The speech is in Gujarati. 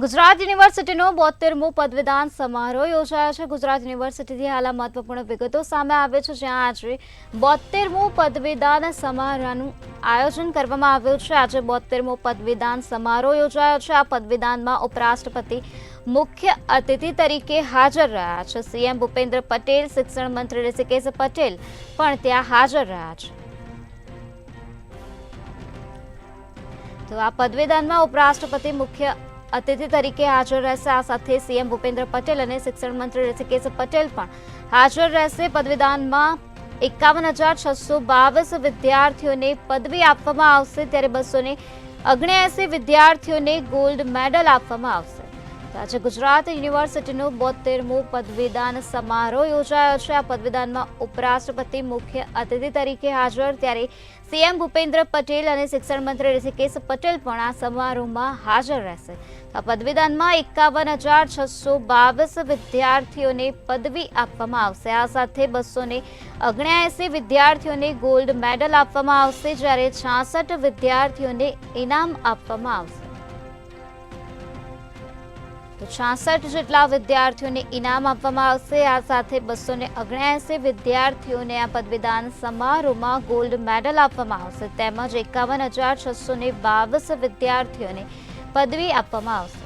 ગુજરાત યુનિવર્સિટીનો 72મો પદવીદાન સમારોહ યોજાયો છે। ગુજરાત યુનિવર્સિટીથી હાલ મહત્વપૂર્ણ વિગતો સામે આવે છે, જ્યાં આજે 72મો પદવીદાન સમારોહનું આયોજન કરવામાં આવ્યું છે। આજે 72મો પદવીદાન સમારોહ યોજાયો છે। આ પદવીદાનમાં ઉપરાષ્ટ્રપતિ મુખ્ય અતિથિ તરીકે હાજર રહ્યા છે। સીએમ ભૂપેન્દ્ર પટેલ, શિક્ષણ મંત્રી ઋષિકેશ પટેલ પણ ત્યાં હાજર રહ્યા છે। તો આ પદવીદાનમાં ઉપરાષ્ટ્રપતિ મુખ્ય અતિથિ તરીકે હાજર રહેશે। આ સાથે સીએમ ભૂપેન્દ્ર પટેલ અને શિક્ષણ મંત્રી ઋષિકેશ પટેલ પણ હાજર રહેશે। પદવીદાનમાં 51,622 વિદ્યાર્થીઓને પદવી આપવામાં આવશે, ત્યારે 279 વિદ્યાર્થીઓને ગોલ્ડ મેડલ આપવામાં આવશે। આજે ગુજરાત યુનિવર્સિટીનો 72મો પદવીદાન સમારોહ યોજાયો છે। આ પદવીદાનમાં ઉપરાષ્ટ્રપતિ મુખ્ય અતિથિ તરીકે હાજર, ત્યારે સીએમ ભૂપેન્દ્ર પટેલ અને શિક્ષણ મંત્રી ઋષિકેશ પટેલ પણ આ સમારોહમાં હાજર રહેશે। આ પદવીદાનમાં 51,622 વિદ્યાર્થીઓને પદવી આપવામાં આવશે। આ સાથે 279 વિદ્યાર્થીઓને ગોલ્ડ મેડલ આપવામાં આવશે, જ્યારે 66 વિદ્યાર્થીઓને ઇનામ આપવામાં આવશે। તો 66 જેટલા વિદ્યાર્થીઓને ઇનામ આપવામાં આવશે। આ સાથે 279 વિદ્યાર્થીઓને આ પદવીદાન સમારોહમાં ગોલ્ડ મેડલ આપવામાં આવશે, તેમજ 51,622 વિદ્યાર્થીઓને પદવી આપવામાં આવશે।